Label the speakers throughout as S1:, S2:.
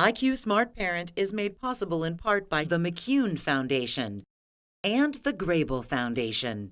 S1: IQ Smart Parent is made possible in part by the McCune Foundation and the Grable Foundation.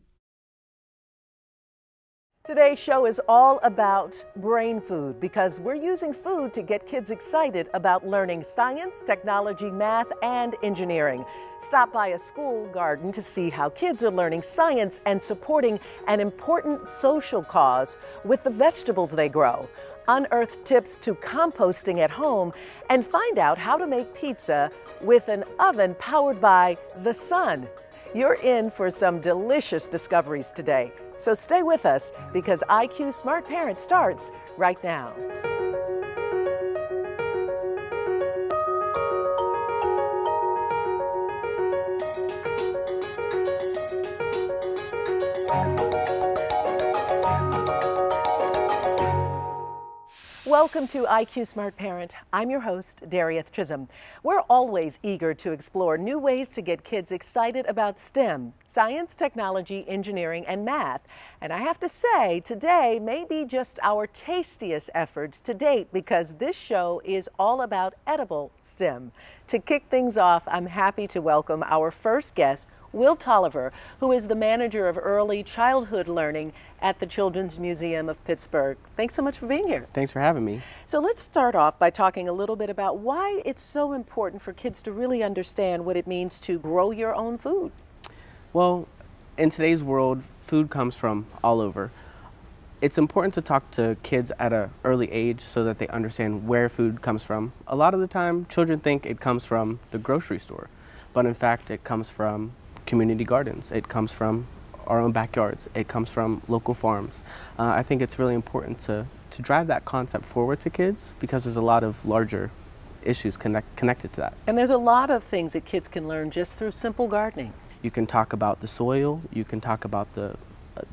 S2: Today's show is all about brain food because we're using food to get kids excited about learning science, technology, math, and engineering. Stop by a school garden to see how kids are learning science and supporting an important social cause with the vegetables they grow. Unearth tips to composting at home and find out how to make pizza with an oven powered by the sun. You're in for some delicious discoveries today. So stay with us because IQ Smart Parent starts right now. Welcome to IQ Smart Parent. I'm your host, Darieth Chisholm. We're always eager to explore new ways to get kids excited about STEM, science, technology, engineering, and math. And I have to say, today may be just our tastiest efforts to date because this show is all about edible STEM. To kick things off, I'm happy to welcome our first guest, Will Tolliver, who is the manager of early childhood learning at the Children's Museum of Pittsburgh. Thanks so much for being here.
S3: Thanks for having me.
S2: So let's start off by talking a little bit about why it's so important for kids to really understand what it means to grow your own food.
S3: Well, in today's world, food comes from all over. It's important to talk to kids at an early age so that they understand where food comes from. A lot of the time, children think it comes from the grocery store, but in fact, it comes from community gardens. It comes from our own backyards. It comes from local farms. I think it's really important to drive that concept forward to kids because there's a lot of larger issues connected to that.
S2: And there's a lot of things that kids can learn just through simple gardening.
S3: You can talk about the soil. You can talk about the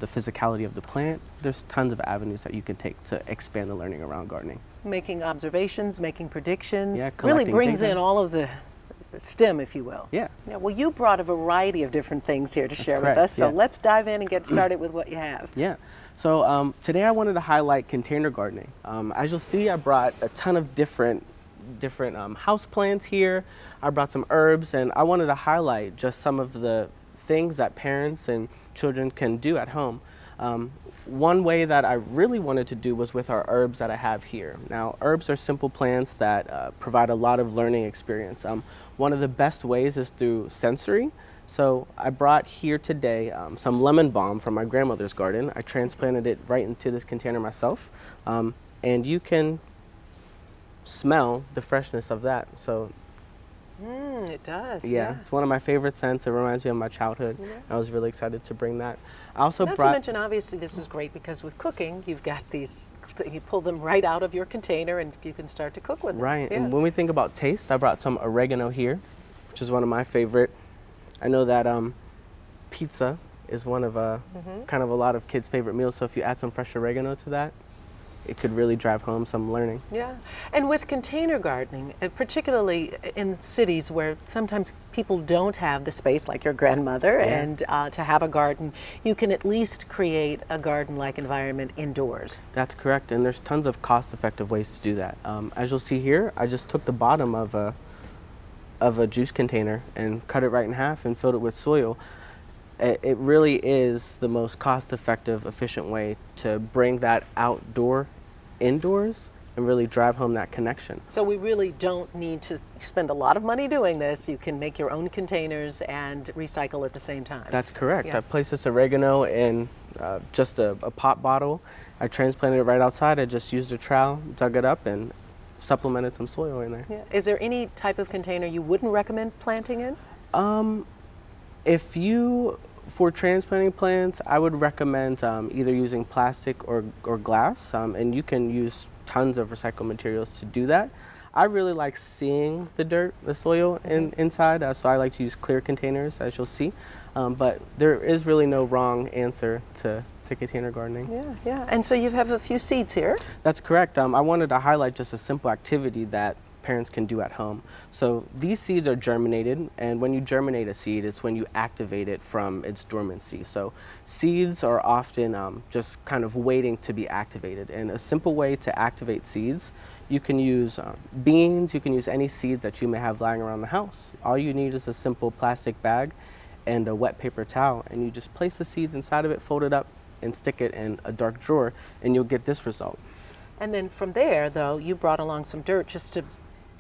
S3: physicality of the plant. There's tons of avenues that you can take to expand the learning around gardening.
S2: Making observations, making predictions.
S3: Yeah,
S2: really brings
S3: data
S2: in all of the STEM, if you will.
S3: Yeah.
S2: Well, you brought a variety of different things here to share with us, so let's dive in and get started with what you have.
S3: Yeah. So today I wanted to highlight container gardening. As you'll see, I brought a ton of different house plants here. I brought some herbs, and I wanted to highlight just some of the things that parents and children can do at home. One way that I really wanted to do was with our herbs that I have here. Now, herbs are simple plants that provide a lot of learning experience. One of the best ways is through sensory. So I brought here today some lemon balm from my grandmother's garden. I transplanted it right into this container myself. And you can smell the freshness of that. So
S2: it does.
S3: Yeah, it's one of my favorite scents. It reminds me of my childhood. Yeah. I was really excited to bring that. I also
S2: Not to mention, obviously, this is great because with cooking, you've got these, you pull them right out of your container and you can start to cook with them.
S3: Right, and when we think about taste, I brought some oregano here, which is one of my favorite. I know that pizza is one of kind of a lot of kids' favorite meals, so if you add some fresh oregano to that, it could really drive home some learning.
S2: Yeah, and with container gardening, particularly in cities where sometimes people don't have the space like your grandmother and to have a garden, you can at least create a garden-like environment indoors.
S3: That's correct, and there's tons of cost-effective ways to do that. As you'll see here, I just took the bottom of a juice container and cut it right in half and filled it with soil. It really is the most cost-effective, efficient way to bring that outdoor indoors and really drive home that connection.
S2: So we really don't need to spend a lot of money doing this. You can make your own containers and recycle at the same time.
S3: That's correct. I placed this oregano in just a pop bottle. I transplanted it right outside. I just used a trowel, dug it up, and supplemented some soil in there.
S2: Yeah. Is there any type of container you wouldn't recommend planting in?
S3: For transplanting plants, I would recommend either using plastic or glass, and you can use tons of recycled materials to do that. I really like seeing the dirt, the soil inside, so I like to use clear containers, as you'll see. But there is really no wrong answer to container gardening.
S2: Yeah. And so you have a few seeds here.
S3: That's correct. I wanted to highlight just a simple activity that parents can do at home. So these seeds are germinated, and when you germinate a seed, it's when you activate it from its dormancy. So seeds are often just kind of waiting to be activated, and a simple way to activate seeds, You can use beans, you can use any seeds that you may have lying around the house. All you need is a simple plastic bag and a wet paper towel, and you just place the seeds inside of it, fold it up, and stick it in a dark drawer, and you'll get this result.
S2: And then from there, though, you brought along some dirt just to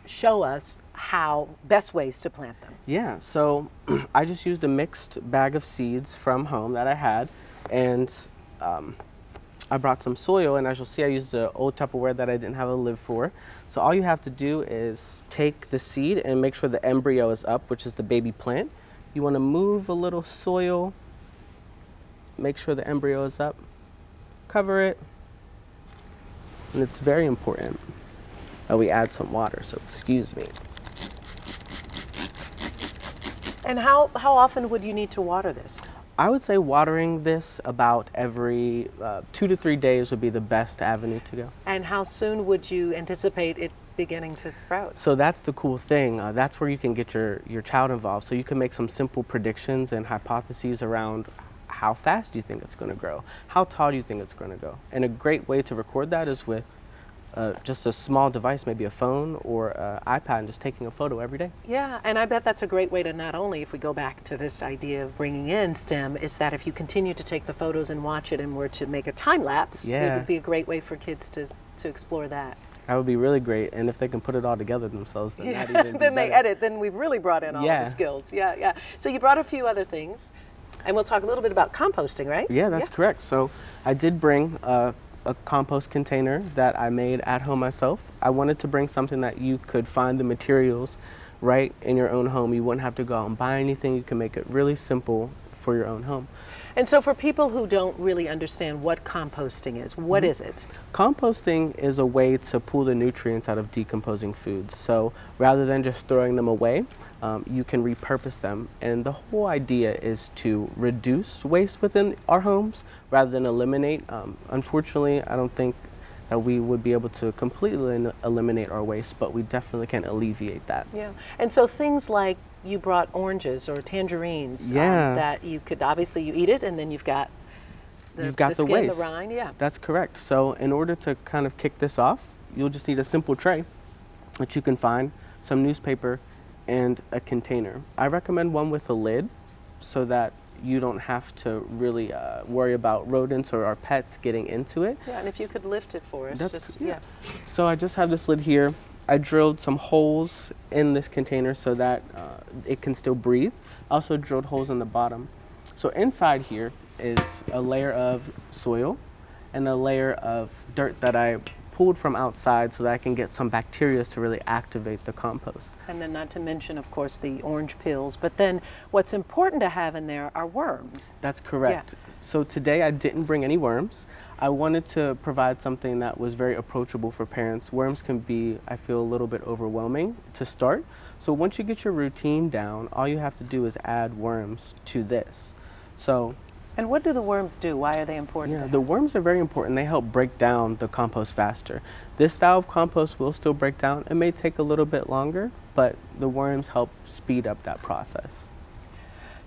S2: show us how best ways to plant them.
S3: Yeah, so I just used a mixed bag of seeds from home that I had, and I brought some soil, and as you'll see, I used an old Tupperware that I didn't have a lid for. So all you have to do is take the seed and make sure the embryo is up, which is the baby plant. You want to move a little soil, make sure the embryo is up, cover it, and it's very important that we add some water, so excuse me.
S2: And how often would you need to water this?
S3: I would say watering this about every 2 to 3 days would be the best avenue to go.
S2: And how soon would you anticipate it beginning to sprout?
S3: So that's the cool thing. That's where you can get your child involved. So you can make some simple predictions and hypotheses around how fast do you think it's going to grow? How tall do you think it's going to go? And a great way to record that is with just a small device, maybe a phone or an iPad, and just taking a photo every day.
S2: Yeah, and I bet that's a great way to not only, if we go back to this idea of bringing in STEM, is that if you continue to take the photos and watch it and were to make a time lapse, it would be a great way for kids to explore that.
S3: That would be really great, and if they can put it all together themselves, then
S2: Yeah,
S3: that'd even be
S2: then they
S3: better.
S2: edit, then we've really brought in all of the skills. Yeah. So you brought a few other things, and we'll talk a little bit about composting, right?
S3: Yeah, that's correct. So I did bring a compost container that I made at home myself. I wanted to bring something that you could find the materials right in your own home. You wouldn't have to go out and buy anything. You can make it really simple for your own home.
S2: And so for people who don't really understand what composting is, what is it?
S3: Composting is a way to pull the nutrients out of decomposing foods. So rather than just throwing them away, you can repurpose them. And the whole idea is to reduce waste within our homes rather than eliminate. Unfortunately, I don't think that we would be able to completely eliminate our waste, but we definitely can alleviate that.
S2: Yeah. And so things like you brought oranges or tangerines that you could, obviously you eat it and then you've got the skin,
S3: waste.
S2: the rind. Yeah.
S3: That's correct. So in order to kind of kick this off, you'll just need a simple tray that you can find, some newspaper, and a container. I recommend one with a lid so that you don't have to really worry about rodents or our pets getting into it.
S2: Yeah, and if you could lift it for us.
S3: So I just have this lid here. I drilled some holes in this container so that it can still breathe. I also drilled holes in the bottom. So inside here is a layer of soil and a layer of dirt that I pulled from outside so that I can get some bacteria to really activate the compost.
S2: And then not to mention, of course, the orange peels. But then what's important to have in there are worms.
S3: That's correct. Yeah. So today I didn't bring any worms. I wanted to provide something that was very approachable for parents. Worms can be, I feel, a little bit overwhelming to start. So once you get your routine down, all you have to do is add worms to this.
S2: And what do the worms do? Why are they important?
S3: Yeah, the worms are very important. They help break down the compost faster. This style of compost will still break down. It may take a little bit longer, but the worms help speed up that process.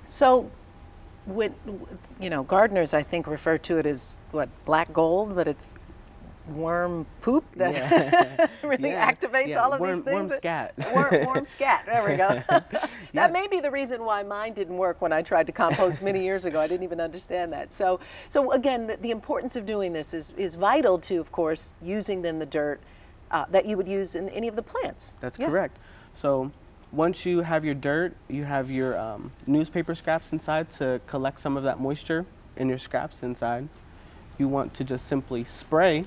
S2: So, gardeners, I think, refer to it as black gold, but it's worm poop that really activates all of these things.
S3: Worm scat.
S2: Worm scat, there we go. That may be the reason why mine didn't work when I tried to compost many years ago. I didn't even understand that. So again, the importance of doing this is vital to, of course, using then the dirt that you would use in any of the plants.
S3: That's correct. So once you have your dirt, you have your newspaper scraps inside to collect some of that moisture in your scraps inside. You want to just simply spray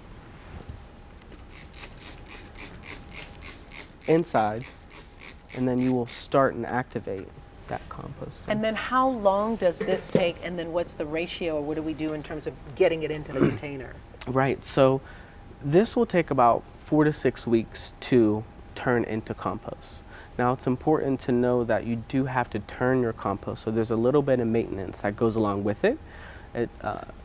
S3: inside, and then you will start and activate that compost.
S2: And then how long does this take, and then what's the ratio, or what do we do in terms of getting it into the container?
S3: Right, so this will take about 4 to 6 weeks to turn into compost. Now it's important to know that you do have to turn your compost, so there's a little bit of maintenance that goes along with it.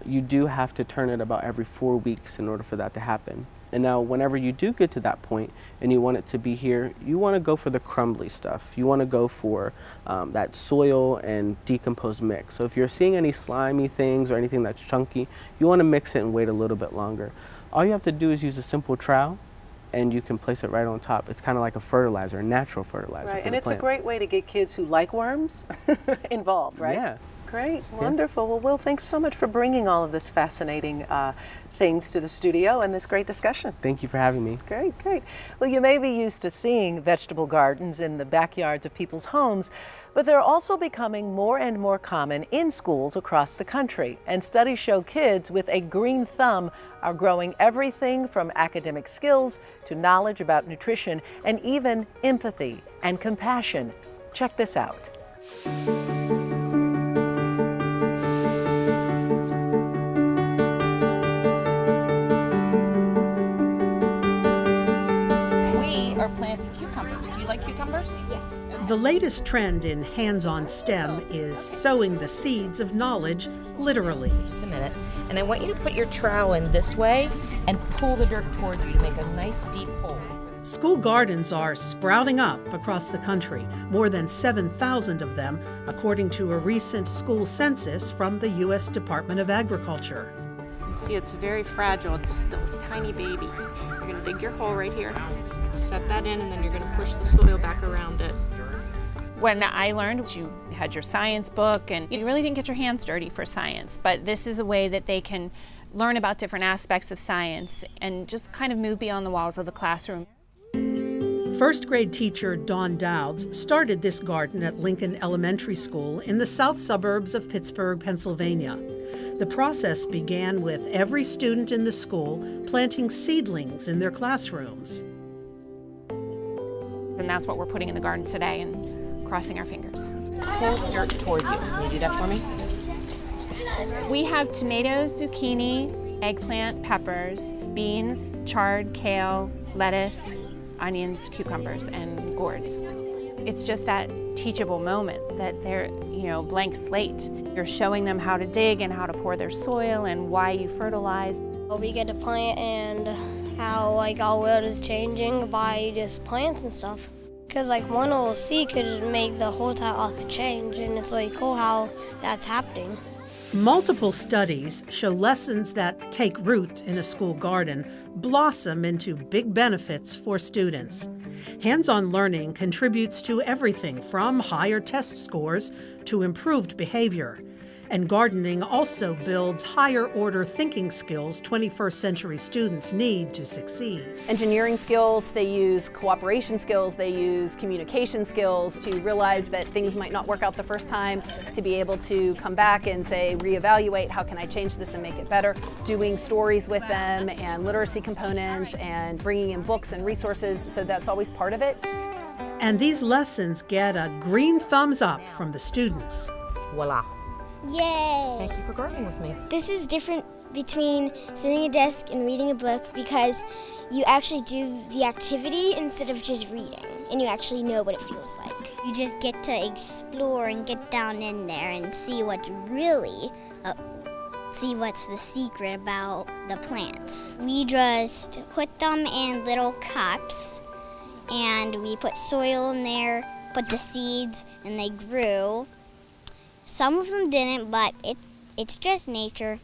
S3: You do have to turn it about every 4 weeks in order for that to happen. And now whenever you do get to that point and you want it to be here, you want to go for the crumbly stuff. You want to go for that soil and decomposed mix. So if you're seeing any slimy things or anything that's chunky, you want to mix it and wait a little bit longer. All you have to do is use a simple trowel and you can place it right on top. It's kind of like a fertilizer, a natural fertilizer.
S2: Right,
S3: for
S2: and
S3: the
S2: it's
S3: plant.
S2: a great way to get kids who like worms involved, right?
S3: Yeah.
S2: Great, wonderful. Well, Will, thanks so much for bringing all of this fascinating things to the studio and this great discussion.
S3: Thank you for having me.
S2: Great, great. Well, you may be used to seeing vegetable gardens in the backyards of people's homes, but they're also becoming more and more common in schools across the country. And studies show kids with a green thumb are growing everything from academic skills to knowledge about nutrition and even empathy and compassion. Check this out.
S4: We are planting cucumbers. Do you like cucumbers? Yes.
S5: The latest trend in hands-on STEM is sowing the seeds of knowledge literally.
S4: Just a minute. And I want you to put your trowel in this way and pull the dirt toward you to make a nice deep hole.
S5: School gardens are sprouting up across the country, more than 7,000 of them, according to a recent school census from the U.S. Department of Agriculture.
S6: You see, it's very fragile. It's still a tiny baby. You're going to dig your hole right here, set that in, and then you're going to push the soil back around it.
S7: When I learned, you had your science book and you really didn't get your hands dirty for science, but this is a way that they can learn about different aspects of science and just kind of move beyond the walls of the classroom.
S5: First grade teacher Dawn Dowds started this garden at Lincoln Elementary School in the south suburbs of Pittsburgh, Pennsylvania. The process began with every student in the school planting seedlings in their classrooms.
S7: And that's what we're putting in the garden today and crossing our fingers.
S4: Pull the dirt toward you. Can you do that for me?
S7: We have tomatoes, zucchini, eggplant, peppers, beans, chard, kale, lettuce, onions, cucumbers, and gourds. It's just that teachable moment that they're, blank slate. You're showing them how to dig and how to pour their soil and why you fertilize.
S8: We get to plant and how our world is changing by just plants and stuff. Because one little seed could make the whole entire earth change, and it's really cool how that's happening.
S5: Multiple studies show lessons that take root in a school garden blossom into big benefits for students. Hands-on learning contributes to everything from higher test scores to improved behavior. And gardening also builds higher-order thinking skills 21st century students need to succeed.
S9: Engineering skills, they use cooperation skills, they use communication skills to realize that things might not work out the first time, to be able to come back and say, reevaluate, how can I change this and make it better? Doing stories with them and literacy components and bringing in books and resources, so that's always part of it.
S5: And these lessons get a green thumbs up from the students.
S4: Voila.
S8: Yay!
S4: Thank you for gardening with me.
S8: This is different between sitting at a desk and reading a book because you actually do the activity instead of just reading, and you actually know what it feels like.
S10: You just get to explore and get down in there and see what's really, see what's the secret about the plants. We just put them in little cups, and we put soil in there, put the seeds, and they grew. Some of them didn't, but it's just nature.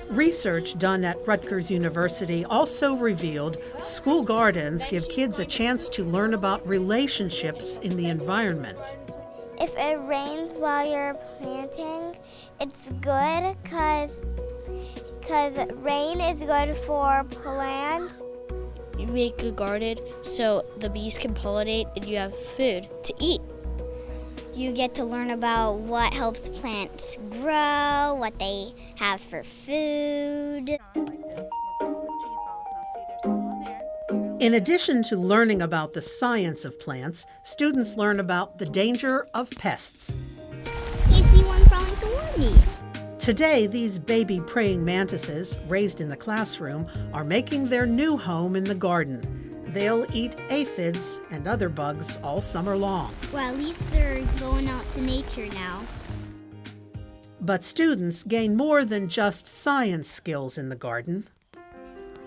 S5: Research done at Rutgers University also revealed school gardens give kids a chance to learn about relationships in the environment.
S10: If it rains while you're planting, it's good because rain is good for plants.
S8: You make a garden so the bees can pollinate and you have food to eat.
S10: You get to learn about what helps plants grow, what they have for food.
S5: In addition to learning about the science of plants, students learn about the danger of pests.
S10: You see one crawling toward me.
S5: Today, these baby praying mantises, raised in the classroom, are making their new home in the garden. They'll eat aphids and other bugs all summer long.
S10: Well, at least they're going out to nature now.
S5: But students gain more than just science skills in the garden.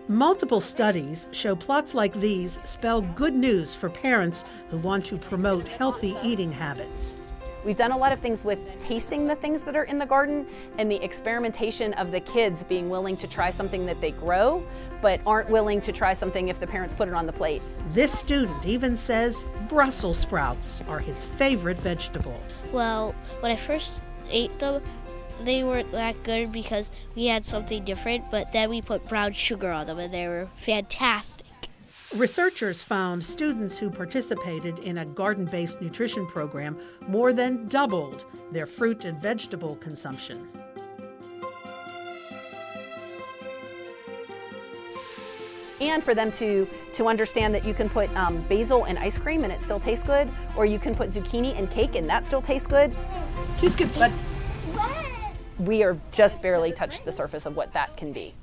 S5: Multiple studies show plots like these spell good news for parents who want to promote healthy eating habits.
S9: We've done a lot of things with tasting the things that are in the garden and the experimentation of the kids being willing to try something that they grow, but aren't willing to try something if the parents put it on the plate.
S5: This student even says Brussels sprouts are his favorite vegetable.
S8: Well, when I first ate them, they weren't that good because we had something different, but then we put brown sugar on them and they were fantastic.
S5: Researchers found students who participated in a garden-based nutrition program more than doubled their fruit and vegetable consumption.
S9: And for them to understand that you can put basil in ice cream and it still tastes good, or you can put zucchini in cake and that still tastes good.
S7: 2 scoops, bud.
S9: We are just barely touched the surface of what that can be.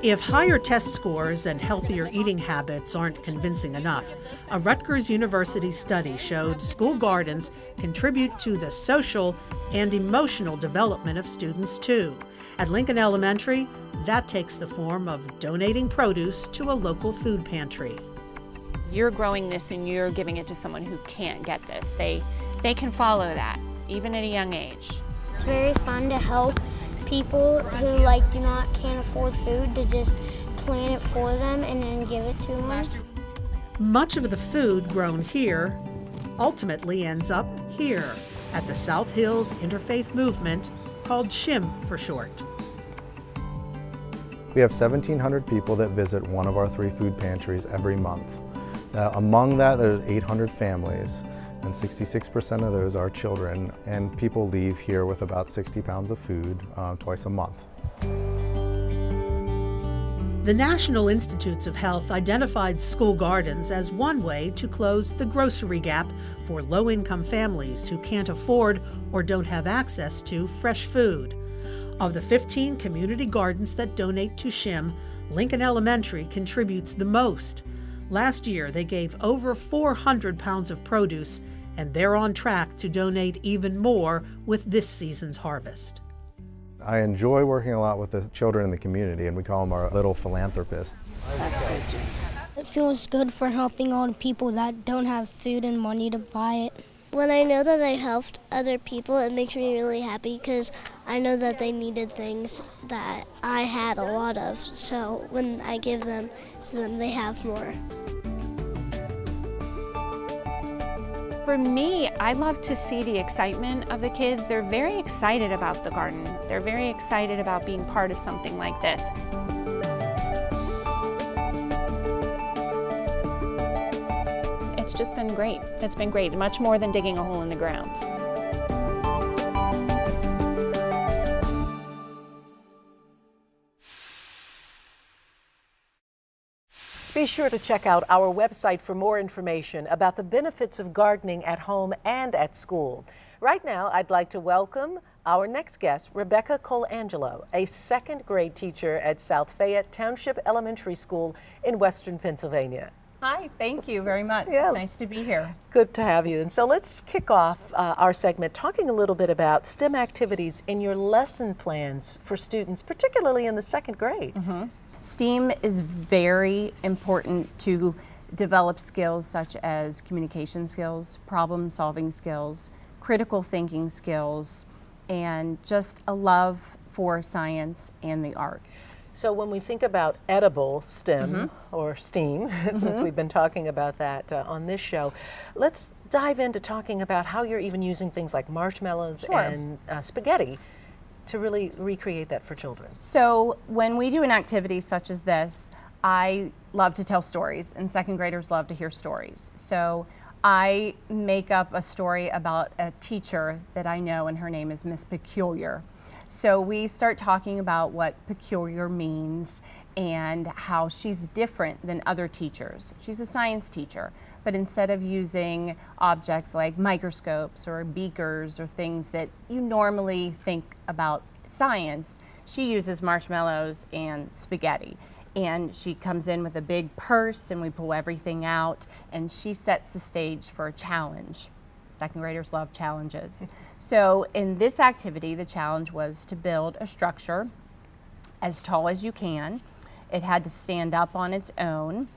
S5: If higher test scores and healthier eating habits aren't convincing enough, a Rutgers University study showed school gardens contribute to the social and emotional development of students too. At Lincoln Elementary, that takes the form of donating produce to a local food pantry.
S7: You're growing this and you're giving it to someone who can't get this. They can follow that, even at a young age.
S10: It's very fun to help people who can't afford food, to just plant it for them and then give it to them.
S5: Much of the food grown here ultimately ends up here at the South Hills Interfaith Movement, called STEM for short.
S11: We have 1,700 people that visit one of our 3 food pantries every month. Among that, there's 800 families, and 66% of those are children, and people leave here with about 60 pounds of food twice a month.
S5: The National Institutes of Health identified school gardens as one way to close the grocery gap for low-income families who can't afford or don't have access to fresh food. Of the 15 community gardens that donate to STEM, Lincoln Elementary contributes the most. Last year, they gave over 400 pounds of produce, and they're on track to donate even more with this season's harvest.
S11: I enjoy working a lot with the children in the community, and we call them our little philanthropists.
S7: That's good, James.
S10: It feels good for helping all the people that don't have food and money to buy it. When I know that I helped other people, it makes me really happy because I know that they needed things that I had a lot of. So when I give them to them, they have more.
S7: For me, I love to see the excitement of the kids. They're very excited about the garden. They're very excited about being part of something like this. It's just been great. It's been great, much more than digging a hole in the ground.
S2: Be sure to check out our website for more information about the benefits of gardening at home and at school. Right now, I'd like to welcome our next guest, Rebecca Colangelo, a 2nd grade teacher at South Fayette Township Elementary School in Western Pennsylvania.
S12: Hi, thank you very much.
S2: Yes.
S12: It's nice to be here.
S2: Good to have you. And so let's kick off our segment talking a little bit about STEM activities in your lesson plans for students, particularly in the 2nd grade.
S12: Mm-hmm. STEAM is very important to develop skills such as communication skills, problem solving skills, critical thinking skills, and just a love for science and the arts.
S2: So when we think about edible STEM or STEAM, since we've been talking about that on this show, let's dive into talking about how you're even using things like marshmallows and spaghetti to really recreate that for children.
S12: So when we do an activity such as this, I love to tell stories, and 2nd graders love to hear stories. So I make up a story about a teacher that I know, and her name is Miss Peculiar. So we start talking about what peculiar means and how she's different than other teachers. She's a science teacher, but instead of using objects like microscopes or beakers or things that you normally think about science, she uses marshmallows and spaghetti. And she comes in with a big purse and we pull everything out, and she sets the stage for a challenge. 2nd graders love challenges. So in this activity, the challenge was to build a structure as tall as you can. It had to stand up on its own,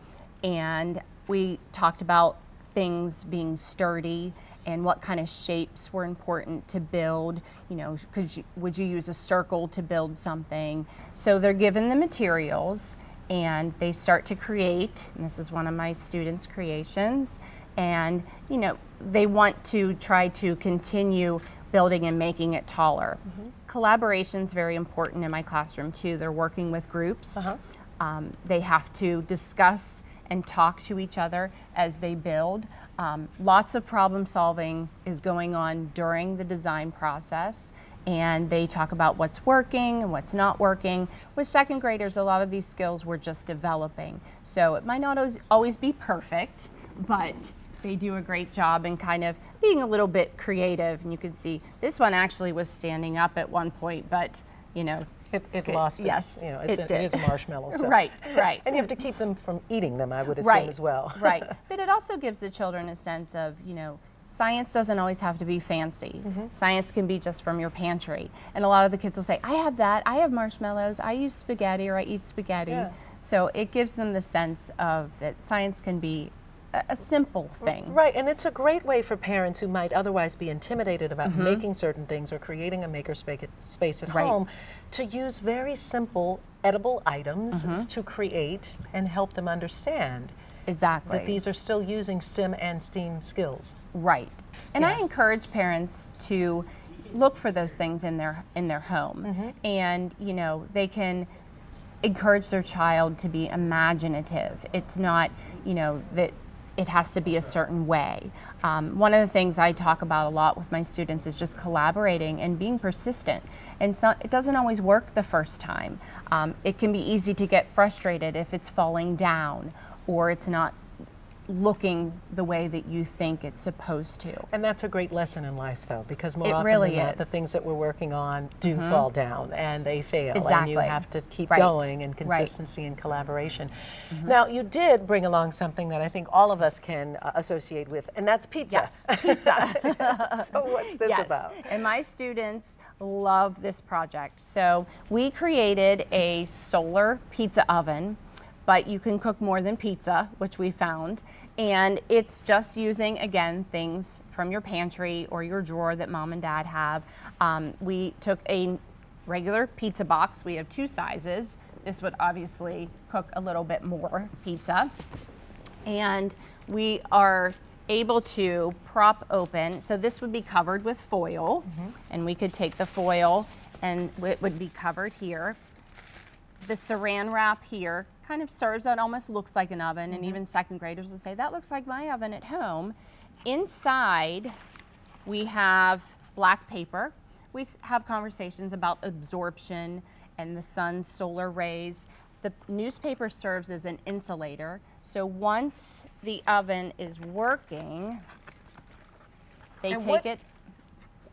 S12: and we talked about things being sturdy and what kind of shapes were important to build. You know, would you use a circle to build something? So they're given the materials and they start to create, and this is one of my students' creations, and you know, they want to try to continue building and making it taller. Collaboration is very important in my classroom too. They're working with groups. They have to discuss and talk to each other as they build. Lots of problem solving is going on during the design process, and they talk about what's working and what's not working. With second graders, a lot of these skills we're just developing. So it might not always be perfect, but they do a great job in kind of being a little bit creative. And you can see this one actually was standing up at one point, but you know,
S2: it lost
S12: yes,
S2: its, you know,
S12: it
S2: is a marshmallow. So.
S12: Right.
S2: And you have to keep them from eating them, I would assume, as well.
S12: Right. But it also gives the children a sense of, you know, science doesn't always have to be fancy. Science can be just from your pantry. And a lot of the kids will say, I have that, I have marshmallows, I use spaghetti, or I eat spaghetti. So it gives them the sense of that science can be a simple thing.
S2: Right, and it's a great way for parents who might otherwise be intimidated about making certain things or creating a maker space at home to use very simple edible items to create and help them understand that these are still using STEM and STEAM skills.
S12: Right. And I encourage parents to look for those things in their home. And you know, they can encourage their child to be imaginative. It's not, you know, that it has to be a certain way. One of the things I talk about a lot with my students is just collaborating and being persistent. And so it doesn't always work the first time. It can be easy to get frustrated if it's falling down or it's not looking the way that you think it's supposed to.
S2: And that's a great lesson in life, though, because more often
S12: really
S2: than not, the
S12: is.
S2: things that we're working on do fall down and they fail. And you have to keep
S12: Right.
S2: going, and consistency and collaboration. Now, you did bring along something that I think all of us can associate with, and that's pizza.
S12: Yes, pizza.
S2: So what's this about?
S12: And my students love this project. So we created a solar pizza oven, but you can cook more than pizza, which we found. And it's just using, again, things from your pantry or your drawer that mom and dad have. We took a regular pizza box. We have 2 sizes. This would obviously cook a little bit more pizza. And we are able to prop open. So this would be covered with foil. And we could take the foil and it would be covered here. The saran wrap here kind of serves, it almost looks like an oven, and even second graders will say, that looks like my oven at home. Inside, we have black paper. We have conversations about absorption and the sun's solar rays. The newspaper serves as an insulator, so once the oven is working, they take it.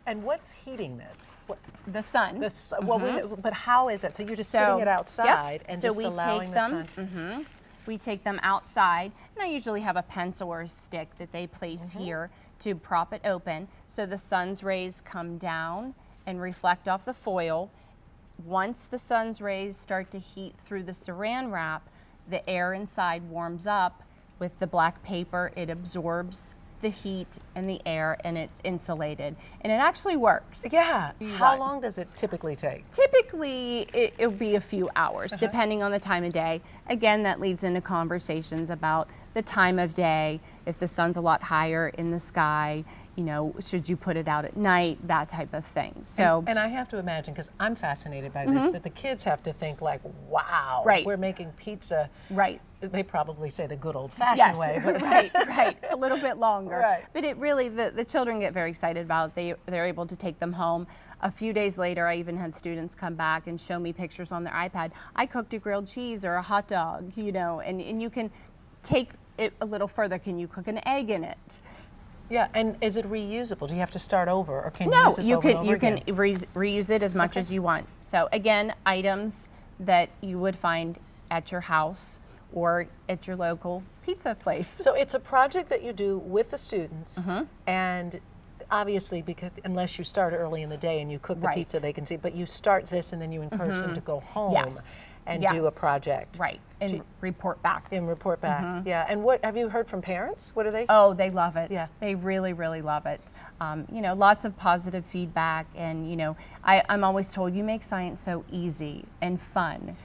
S2: And what's heating this?
S12: The sun.
S2: Well, but how is it? So you're just sitting it outside and just allowing the sun?
S12: We take them outside, and I usually have a pencil or a stick that they place here to prop it open. So the sun's rays come down and reflect off the foil. Once the sun's rays start to heat through the saran wrap, the air inside warms up. With the black paper, it absorbs the heat and the air, and it's insulated, and it actually works.
S2: Yeah. How long does it typically take?
S12: Typically, it'll be a few hours, depending on the time of day. Again, that leads into conversations about the time of day. If the sun's a lot higher in the sky, you know, should you put it out at night, that type of thing. So,
S2: and I have to imagine, because I'm fascinated by this, that the kids have to think like, wow, we're making pizza.
S12: Right.
S2: They probably say the good old-fashioned way. But
S12: right, a little bit longer. But it really, the children get very excited about it. They're able to take them home. A few days later, I even had students come back and show me pictures on their iPad. I cooked a grilled cheese or a hot dog, you know, and you can take it a little further. Can you cook an egg in it?
S2: Yeah, and is it reusable? Do you have to start over, or can you
S12: No,
S2: use this
S12: you
S2: over and over again?
S12: can reuse it as much as you want. So again, items that you would find at your house or at your local pizza place.
S2: So it's a project that you do with the students, and obviously, because unless you start early in the day and you cook the pizza, they can see, but you start this and then you encourage them to go home.
S12: Yes.
S2: and do a
S12: Yes.
S2: project.
S12: Right, and report back.
S2: And report back. Yeah. And what have you heard from parents? What do they?
S12: Oh, they love it.
S2: Yeah.
S12: They really, really love it. You know, lots of positive feedback, and you know, I'm always told you make science so easy and fun.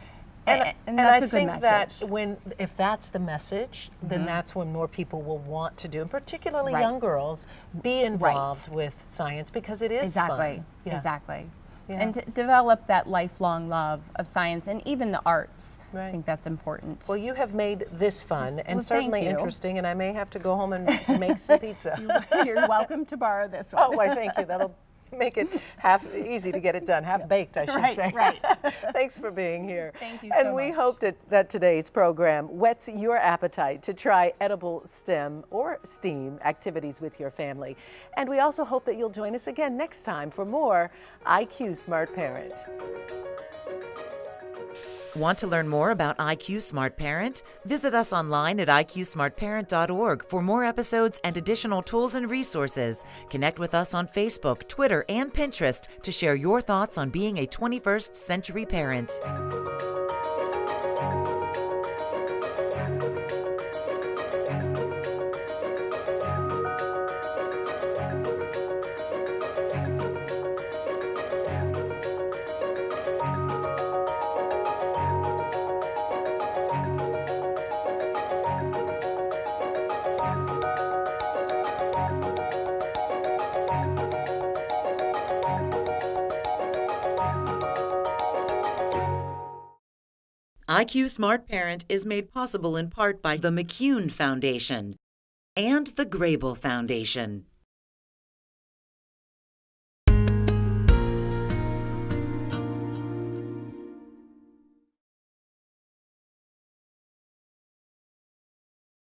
S12: And that's a good
S2: message. That if that's the message, then that's when more people will want to do, and particularly young girls, be involved with science because it is
S12: exactly.
S2: fun. Yeah.
S12: Exactly.
S2: Yeah.
S12: And to develop that lifelong love of science and even the arts.
S2: Right.
S12: I think that's important.
S2: Well, you have made this fun and
S12: Well,
S2: certainly
S12: thank you.
S2: interesting, and I may have to go home and make some pizza.
S12: You're welcome to borrow this one.
S2: Oh, why, thank you. That'll make it easy to get it done, half baked, I should say.
S12: Right.
S2: Thanks for being here.
S12: Thank you
S2: and
S12: so
S2: we
S12: much.
S2: hope that today's program whets your appetite to try edible STEM or STEAM activities with your family. And we also hope that you'll join us again next time for more IQ Smart Parent.
S1: Want to learn more about IQ Smart Parent? Visit us online at iqsmartparent.org for more episodes and additional tools and resources. Connect with us on Facebook, Twitter, and Pinterest to share your thoughts on being a 21st century parent. IQ Smart Parent is made possible in part by the McCune Foundation and the Grable Foundation.